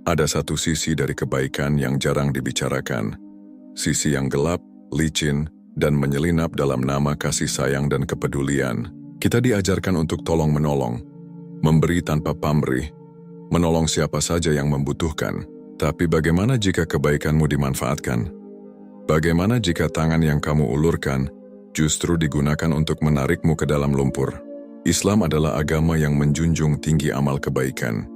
Ada satu sisi dari kebaikan yang jarang dibicarakan, sisi yang gelap, licin, dan menyelinap dalam nama kasih sayang dan kepedulian. Kita diajarkan untuk tolong-menolong, memberi tanpa pamrih, menolong siapa saja yang membutuhkan. Tapi bagaimana jika kebaikanmu dimanfaatkan? Bagaimana jika tangan yang kamu ulurkan justru digunakan untuk menarikmu ke dalam lumpur? Islam adalah agama yang menjunjung tinggi amal kebaikan.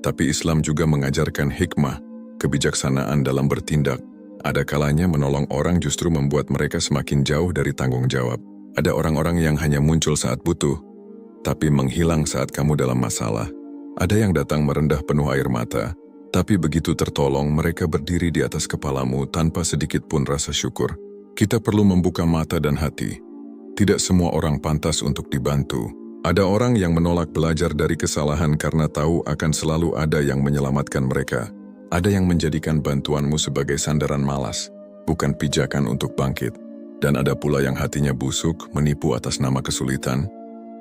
Tapi Islam juga mengajarkan hikmah, kebijaksanaan dalam bertindak. Ada kalanya menolong orang justru membuat mereka semakin jauh dari tanggung jawab. Ada orang-orang yang hanya muncul saat butuh, tapi menghilang saat kamu dalam masalah. Ada yang datang merendah penuh air mata, tapi begitu tertolong mereka berdiri di atas kepalamu tanpa sedikit pun rasa syukur. Kita perlu membuka mata dan hati. Tidak semua orang pantas untuk dibantu. Ada orang yang menolak belajar dari kesalahan karena tahu akan selalu ada yang menyelamatkan mereka. Ada yang menjadikan bantuanmu sebagai sandaran malas, bukan pijakan untuk bangkit. Dan ada pula yang hatinya busuk, menipu atas nama kesulitan,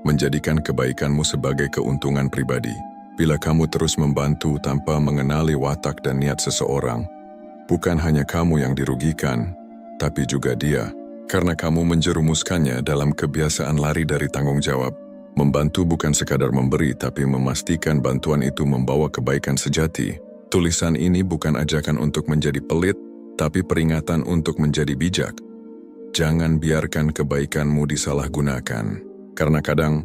menjadikan kebaikanmu sebagai keuntungan pribadi. Bila kamu terus membantu tanpa mengenali watak dan niat seseorang, bukan hanya kamu yang dirugikan, tapi juga dia. Karena kamu menjerumuskannya dalam kebiasaan lari dari tanggung jawab. Membantu bukan sekadar memberi, tapi memastikan bantuan itu membawa kebaikan sejati. Tulisan ini bukan ajakan untuk menjadi pelit, tapi peringatan untuk menjadi bijak. Jangan biarkan kebaikanmu disalahgunakan. Karena kadang,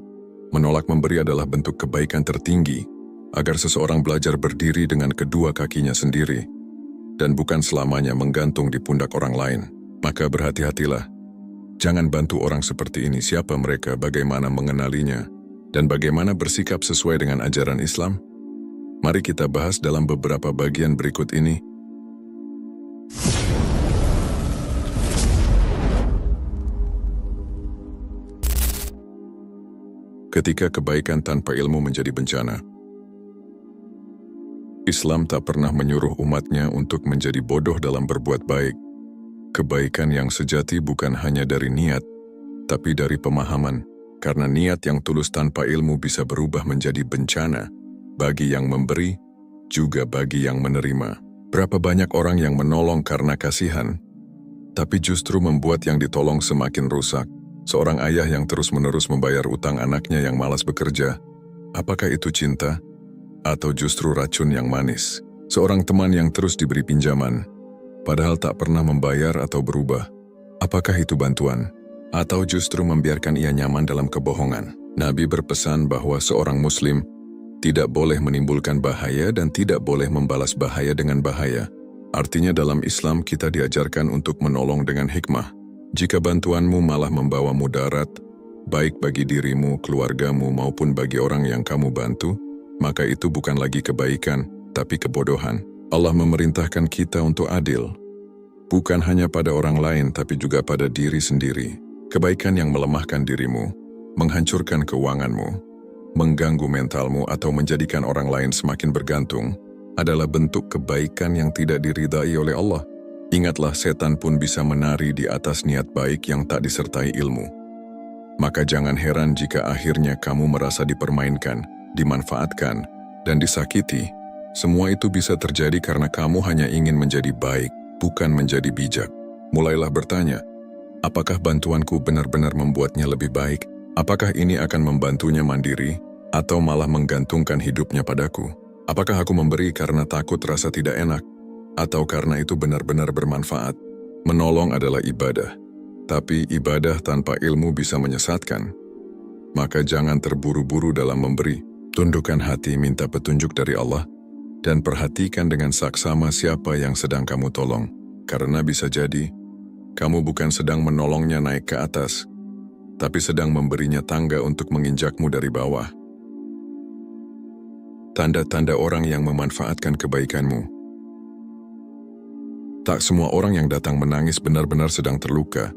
menolak memberi adalah bentuk kebaikan tertinggi, agar seseorang belajar berdiri dengan kedua kakinya sendiri, dan bukan selamanya menggantung di pundak orang lain. Maka berhati-hatilah. Jangan bantu orang seperti ini. Siapa mereka, bagaimana mengenalinya, dan bagaimana bersikap sesuai dengan ajaran Islam? Mari kita bahas dalam beberapa bagian berikut ini. Ketika kebaikan tanpa ilmu menjadi bencana. Islam tak pernah menyuruh umatnya untuk menjadi bodoh dalam berbuat baik. Kebaikan yang sejati bukan hanya dari niat, tapi dari pemahaman. Karena niat yang tulus tanpa ilmu bisa berubah menjadi bencana. Bagi yang memberi, juga bagi yang menerima. Berapa banyak orang yang menolong karena kasihan, tapi justru membuat yang ditolong semakin rusak. Seorang ayah yang terus-menerus membayar utang anaknya yang malas bekerja. Apakah itu cinta? Atau justru racun yang manis? Seorang teman yang terus diberi pinjaman, padahal tak pernah membayar atau berubah. Apakah itu bantuan? Atau justru membiarkan ia nyaman dalam kebohongan? Nabi berpesan bahwa seorang muslim tidak boleh menimbulkan bahaya dan tidak boleh membalas bahaya dengan bahaya. Artinya dalam Islam kita diajarkan untuk menolong dengan hikmah. Jika bantuanmu malah membawa mudarat, baik bagi dirimu, keluargamu, maupun bagi orang yang kamu bantu, maka itu bukan lagi kebaikan, tapi kebodohan. Allah memerintahkan kita untuk adil. Bukan hanya pada orang lain, tapi juga pada diri sendiri. Kebaikan yang melemahkan dirimu, menghancurkan keuanganmu, mengganggu mentalmu atau menjadikan orang lain semakin bergantung, adalah bentuk kebaikan yang tidak diridai oleh Allah. Ingatlah, setan pun bisa menari di atas niat baik yang tak disertai ilmu. Maka jangan heran jika akhirnya kamu merasa dipermainkan, dimanfaatkan, dan disakiti. Semua itu bisa terjadi karena kamu hanya ingin menjadi baik, bukan menjadi bijak. Mulailah bertanya, apakah bantuanku benar-benar membuatnya lebih baik? Apakah ini akan membantunya mandiri, atau malah menggantungkan hidupnya padaku? Apakah aku memberi karena takut rasa tidak enak, atau karena itu benar-benar bermanfaat? Menolong adalah ibadah, tapi ibadah tanpa ilmu bisa menyesatkan. Maka jangan terburu-buru dalam memberi. Tundukkan hati, minta petunjuk dari Allah, dan perhatikan dengan saksama siapa yang sedang kamu tolong. Karena bisa jadi, kamu bukan sedang menolongnya naik ke atas, tapi sedang memberinya tangga untuk menginjakmu dari bawah. Tanda-tanda orang yang memanfaatkan kebaikanmu. Tak semua orang yang datang menangis benar-benar sedang terluka,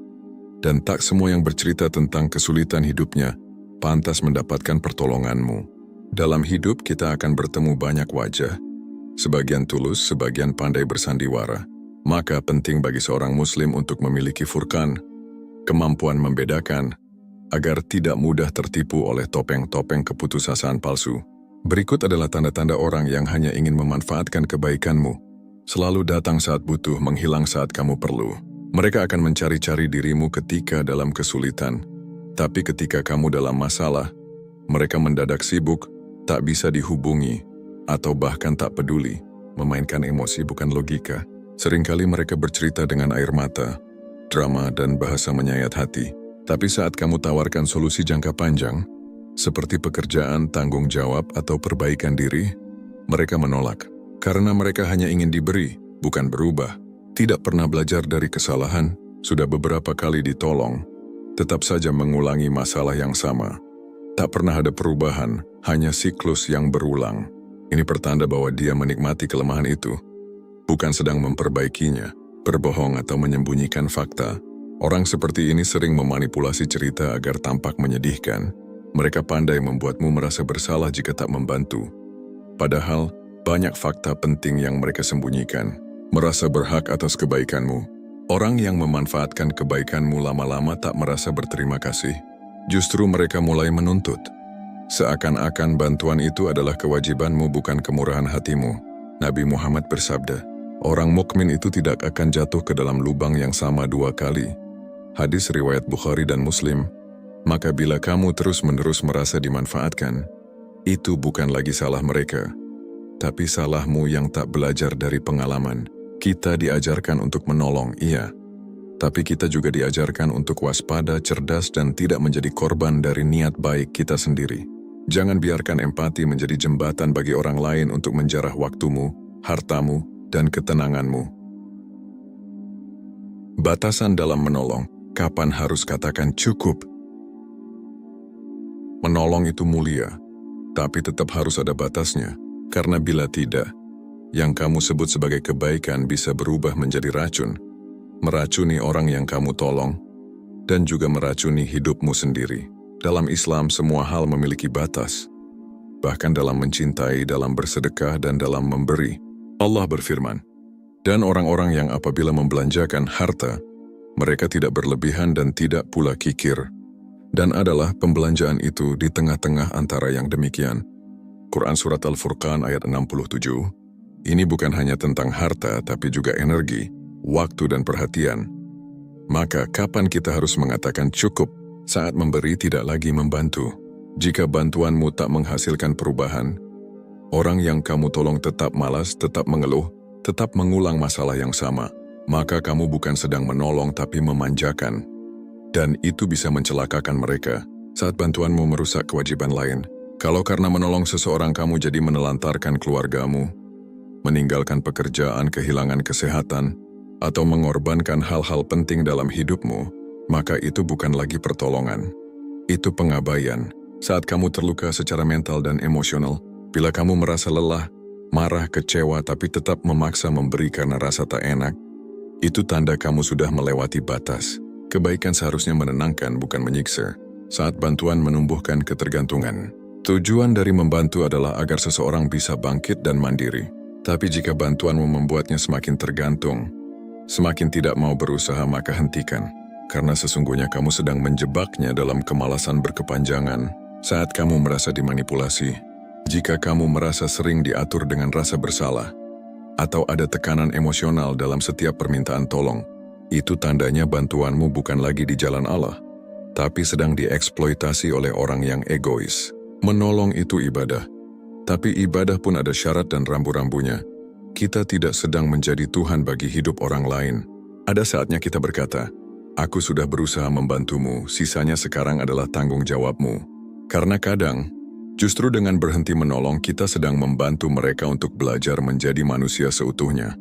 dan tak semua yang bercerita tentang kesulitan hidupnya pantas mendapatkan pertolonganmu. Dalam hidup kita akan bertemu banyak wajah, sebagian tulus, sebagian pandai bersandiwara. Maka penting bagi seorang muslim untuk memiliki furqan, kemampuan membedakan, agar tidak mudah tertipu oleh topeng-topeng keputusasaan palsu. Berikut adalah tanda-tanda orang yang hanya ingin memanfaatkan kebaikanmu. Selalu datang saat butuh, menghilang saat kamu perlu. Mereka akan mencari-cari dirimu ketika dalam kesulitan. Tapi ketika kamu dalam masalah, mereka mendadak sibuk, tak bisa dihubungi, atau bahkan tak peduli. Memainkan emosi bukan logika. Seringkali mereka bercerita dengan air mata, drama dan bahasa menyayat hati. Tapi saat kamu tawarkan solusi jangka panjang, seperti pekerjaan, tanggung jawab, atau perbaikan diri, mereka menolak. Karena mereka hanya ingin diberi, bukan berubah. Tidak pernah belajar dari kesalahan, sudah beberapa kali ditolong, tetap saja mengulangi masalah yang sama. Tak pernah ada perubahan, hanya siklus yang berulang. Ini pertanda bahwa dia menikmati kelemahan itu, bukan sedang memperbaikinya, berbohong atau menyembunyikan fakta. Orang seperti ini sering memanipulasi cerita agar tampak menyedihkan. Mereka pandai membuatmu merasa bersalah jika tak membantu. Padahal, banyak fakta penting yang mereka sembunyikan. Merasa berhak atas kebaikanmu. Orang yang memanfaatkan kebaikanmu lama-lama tak merasa berterima kasih. Justru mereka mulai menuntut. Seakan-akan bantuan itu adalah kewajibanmu, bukan kemurahan hatimu. Nabi Muhammad bersabda, orang mukmin itu tidak akan jatuh ke dalam lubang yang sama 2 kali. Hadis riwayat Bukhari dan Muslim. Maka bila kamu terus-menerus merasa dimanfaatkan, itu bukan lagi salah mereka, tapi salahmu yang tak belajar dari pengalaman. Kita diajarkan untuk menolong, iya. Tapi kita juga diajarkan untuk waspada, cerdas, dan tidak menjadi korban dari niat baik kita sendiri. Jangan biarkan empati menjadi jembatan bagi orang lain untuk menjarah waktumu, hartamu, dan ketenanganmu. Batasan dalam menolong. Kapan harus katakan cukup? Menolong itu mulia, tapi tetap harus ada batasnya. Karena bila tidak, yang kamu sebut sebagai kebaikan bisa berubah menjadi racun, meracuni orang yang kamu tolong, dan juga meracuni hidupmu sendiri. Dalam Islam, semua hal memiliki batas. Bahkan dalam mencintai, dalam bersedekah, dan dalam memberi. Allah berfirman, dan orang-orang yang apabila membelanjakan harta, mereka tidak berlebihan dan tidak pula kikir. Dan adalah pembelanjaan itu di tengah-tengah antara yang demikian. Quran Surat Al-Furqan ayat 67. Ini bukan hanya tentang harta, tapi juga energi, waktu dan perhatian. Maka kapan kita harus mengatakan cukup? Saat memberi, tidak lagi membantu. Jika bantuanmu tak menghasilkan perubahan, orang yang kamu tolong tetap malas, tetap mengeluh, tetap mengulang masalah yang sama, maka kamu bukan sedang menolong tapi memanjakan. Dan itu bisa mencelakakan mereka saat bantuanmu merusak kewajiban lain. Kalau karena menolong seseorang kamu jadi menelantarkan keluargamu, meninggalkan pekerjaan, kehilangan kesehatan, atau mengorbankan hal-hal penting dalam hidupmu, maka itu bukan lagi pertolongan. Itu pengabaian. Saat kamu terluka secara mental dan emosional, bila kamu merasa lelah, marah, kecewa, tapi tetap memaksa memberi karena rasa tak enak, itu tanda kamu sudah melewati batas. Kebaikan seharusnya menenangkan, bukan menyiksa. Saat bantuan menumbuhkan ketergantungan. Tujuan dari membantu adalah agar seseorang bisa bangkit dan mandiri. Tapi jika bantuanmu membuatnya semakin tergantung, semakin tidak mau berusaha, maka hentikan. Karena sesungguhnya kamu sedang menjebaknya dalam kemalasan berkepanjangan saat kamu merasa dimanipulasi. Jika kamu merasa sering diatur dengan rasa bersalah, atau ada tekanan emosional dalam setiap permintaan tolong, itu tandanya bantuanmu bukan lagi di jalan Allah, tapi sedang dieksploitasi oleh orang yang egois. Menolong itu ibadah, tapi ibadah pun ada syarat dan rambu-rambunya. Kita tidak sedang menjadi Tuhan bagi hidup orang lain. Ada saatnya kita berkata, aku sudah berusaha membantumu, sisanya sekarang adalah tanggung jawabmu. Karena kadang, justru dengan berhenti menolong, kita sedang membantu mereka untuk belajar menjadi manusia seutuhnya.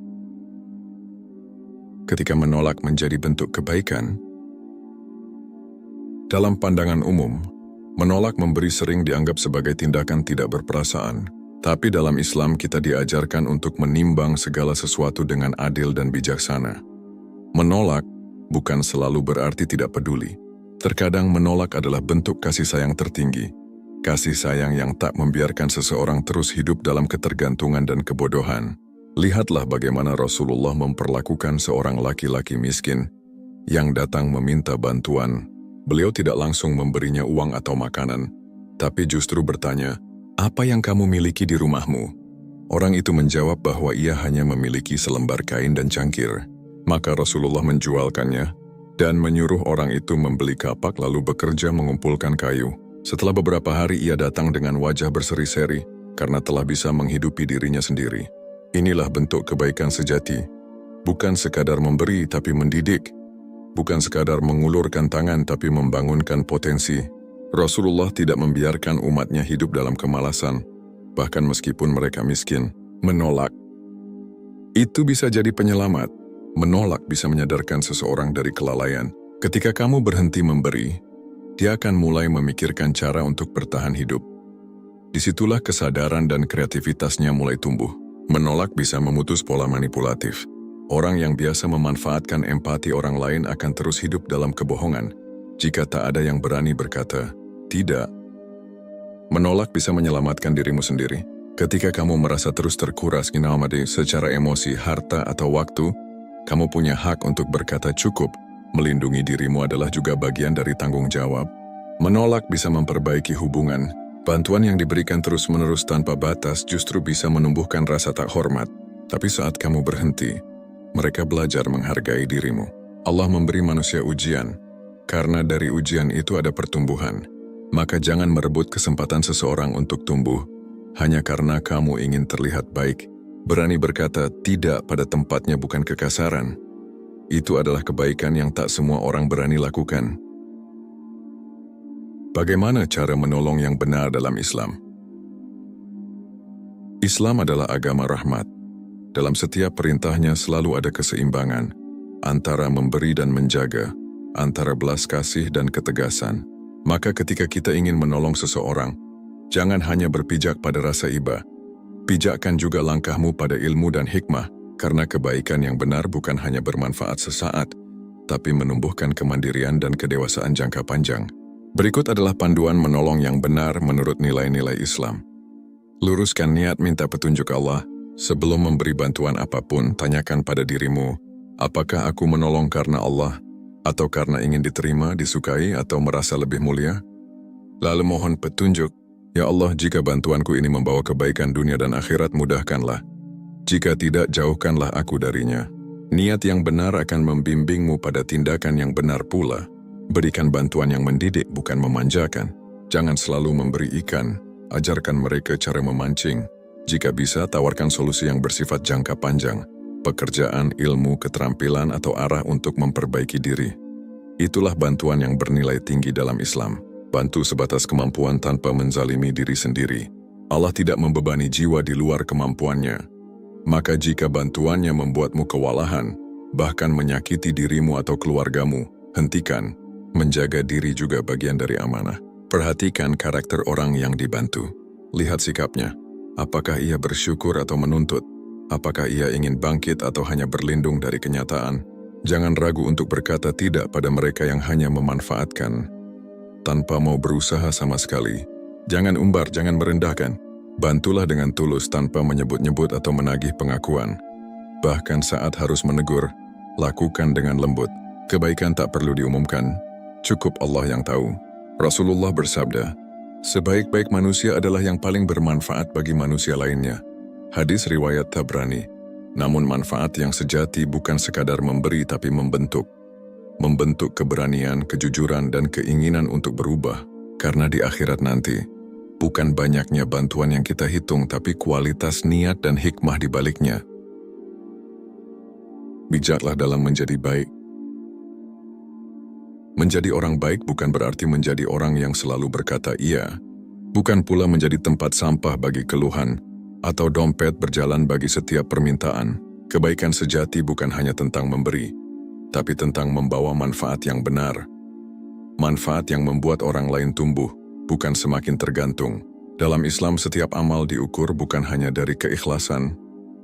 Ketika menolak menjadi bentuk kebaikan, dalam pandangan umum, menolak memberi sering dianggap sebagai tindakan tidak berperasaan. Tapi dalam Islam kita diajarkan untuk menimbang segala sesuatu dengan adil dan bijaksana. Menolak bukan selalu berarti tidak peduli. Terkadang menolak adalah bentuk kasih sayang tertinggi. Kasih sayang yang tak membiarkan seseorang terus hidup dalam ketergantungan dan kebodohan. Lihatlah bagaimana Rasulullah memperlakukan seorang laki-laki miskin yang datang meminta bantuan. Beliau tidak langsung memberinya uang atau makanan, tapi justru bertanya, "Apa yang kamu miliki di rumahmu?" Orang itu menjawab bahwa ia hanya memiliki selembar kain dan cangkir. Maka Rasulullah menjualkannya dan menyuruh orang itu membeli kapak lalu bekerja mengumpulkan kayu. Setelah beberapa hari ia datang dengan wajah berseri-seri karena telah bisa menghidupi dirinya sendiri. Inilah bentuk kebaikan sejati. Bukan sekadar memberi tapi mendidik. Bukan sekadar mengulurkan tangan tapi membangunkan potensi. Rasulullah tidak membiarkan umatnya hidup dalam kemalasan, bahkan meskipun mereka miskin. Menolak itu bisa jadi penyelamat. Menolak bisa menyadarkan seseorang dari kelalaian. Ketika kamu berhenti memberi, dia akan mulai memikirkan cara untuk bertahan hidup. Disitulah kesadaran dan kreativitasnya mulai tumbuh. Menolak bisa memutus pola manipulatif. Orang yang biasa memanfaatkan empati orang lain akan terus hidup dalam kebohongan jika tak ada yang berani berkata, tidak. Menolak bisa menyelamatkan dirimu sendiri. Ketika kamu merasa terus terkuras secara emosi, harta, atau waktu, kamu punya hak untuk berkata cukup. Melindungi dirimu adalah juga bagian dari tanggung jawab. Menolak bisa memperbaiki hubungan. Bantuan yang diberikan terus-menerus tanpa batas justru bisa menumbuhkan rasa tak hormat. Tapi saat kamu berhenti, mereka belajar menghargai dirimu. Allah memberi manusia ujian. Karena dari ujian itu ada pertumbuhan. Maka jangan merebut kesempatan seseorang untuk tumbuh hanya karena kamu ingin terlihat baik. Berani berkata tidak pada tempatnya bukan kekasaran. Itu adalah kebaikan yang tak semua orang berani lakukan. Bagaimana cara menolong yang benar dalam Islam? Islam adalah agama rahmat. Dalam setiap perintahnya selalu ada keseimbangan antara memberi dan menjaga, antara belas kasih dan ketegasan. Maka ketika kita ingin menolong seseorang, jangan hanya berpijak pada rasa iba. Pijakkan juga langkahmu pada ilmu dan hikmah, karena kebaikan yang benar bukan hanya bermanfaat sesaat, tapi menumbuhkan kemandirian dan kedewasaan jangka panjang. Berikut adalah panduan menolong yang benar menurut nilai-nilai Islam. Luruskan niat minta petunjuk Allah. Sebelum memberi bantuan apapun, tanyakan pada dirimu, apakah aku menolong karena Allah, atau karena ingin diterima, disukai, atau merasa lebih mulia? Lalu mohon petunjuk, ya Allah, jika bantuanku ini membawa kebaikan dunia dan akhirat, mudahkanlah. Jika tidak, jauhkanlah aku darinya. Niat yang benar akan membimbingmu pada tindakan yang benar pula. Berikan bantuan yang mendidik, bukan memanjakan. Jangan selalu memberi ikan, ajarkan mereka cara memancing. Jika bisa, tawarkan solusi yang bersifat jangka panjang. Pekerjaan, ilmu, keterampilan, atau arah untuk memperbaiki diri. Itulah bantuan yang bernilai tinggi dalam Islam. Bantu sebatas kemampuan tanpa menzalimi diri sendiri. Allah tidak membebani jiwa di luar kemampuannya. Maka jika bantuannya membuatmu kewalahan, bahkan menyakiti dirimu atau keluargamu, hentikan. Menjaga diri juga bagian dari amanah. Perhatikan karakter orang yang dibantu. Lihat sikapnya. Apakah ia bersyukur atau menuntut? Apakah ia ingin bangkit atau hanya berlindung dari kenyataan? Jangan ragu untuk berkata tidak pada mereka yang hanya memanfaatkan tanpa mau berusaha sama sekali. Jangan umbar, jangan merendahkan. Bantulah dengan tulus tanpa menyebut-nyebut atau menagih pengakuan. Bahkan saat harus menegur, lakukan dengan lembut. Kebaikan tak perlu diumumkan, cukup Allah yang tahu. Rasulullah bersabda, sebaik-baik manusia adalah yang paling bermanfaat bagi manusia lainnya. Hadis riwayat Tabrani. Namun manfaat yang sejati bukan sekadar memberi tapi membentuk. Membentuk keberanian, kejujuran, dan keinginan untuk berubah. Karena di akhirat nanti, bukan banyaknya bantuan yang kita hitung tapi kualitas niat dan hikmah di baliknya. Bijaklah dalam menjadi baik. Menjadi orang baik bukan berarti menjadi orang yang selalu berkata iya. Bukan pula menjadi tempat sampah bagi keluhan, atau dompet berjalan bagi setiap permintaan. Kebaikan sejati bukan hanya tentang memberi, tapi tentang membawa manfaat yang benar. Manfaat yang membuat orang lain tumbuh, bukan semakin tergantung. Dalam Islam setiap amal diukur bukan hanya dari keikhlasan,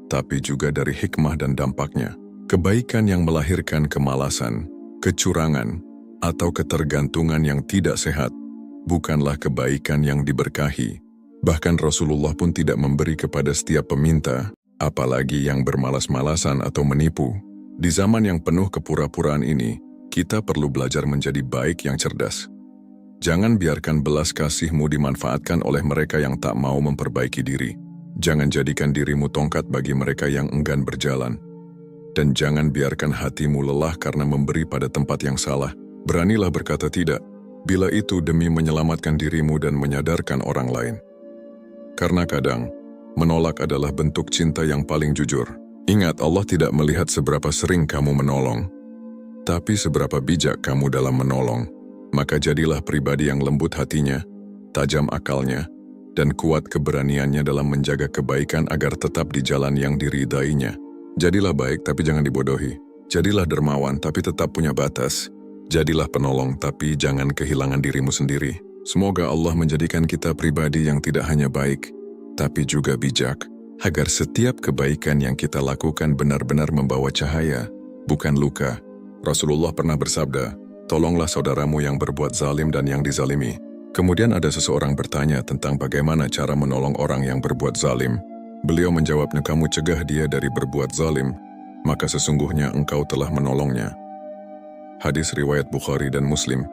tapi juga dari hikmah dan dampaknya. Kebaikan yang melahirkan kemalasan, kecurangan, atau ketergantungan yang tidak sehat, bukanlah kebaikan yang diberkahi. Bahkan Rasulullah pun tidak memberi kepada setiap peminta, apalagi yang bermalas-malasan atau menipu. Di zaman yang penuh kepura-puraan ini, kita perlu belajar menjadi baik yang cerdas. Jangan biarkan belas kasihmu dimanfaatkan oleh mereka yang tak mau memperbaiki diri. Jangan jadikan dirimu tongkat bagi mereka yang enggan berjalan. Dan jangan biarkan hatimu lelah karena memberi pada tempat yang salah. Beranilah berkata tidak, bila itu demi menyelamatkan dirimu dan menyadarkan orang lain. Karena kadang, menolak adalah bentuk cinta yang paling jujur. Ingat, Allah tidak melihat seberapa sering kamu menolong, tapi seberapa bijak kamu dalam menolong. Maka jadilah pribadi yang lembut hatinya, tajam akalnya, dan kuat keberaniannya dalam menjaga kebaikan agar tetap di jalan yang diridainya. Jadilah baik tapi jangan dibodohi. Jadilah dermawan tapi tetap punya batas. Jadilah penolong tapi jangan kehilangan dirimu sendiri. Semoga Allah menjadikan kita pribadi yang tidak hanya baik, tapi juga bijak, agar setiap kebaikan yang kita lakukan benar-benar membawa cahaya, bukan luka. Rasulullah pernah bersabda, tolonglah saudaramu yang berbuat zalim dan yang dizalimi. Kemudian ada seseorang bertanya tentang bagaimana cara menolong orang yang berbuat zalim. Beliau menjawabnya, kamu cegah dia dari berbuat zalim, maka sesungguhnya engkau telah menolongnya. Hadis riwayat Bukhari dan Muslim.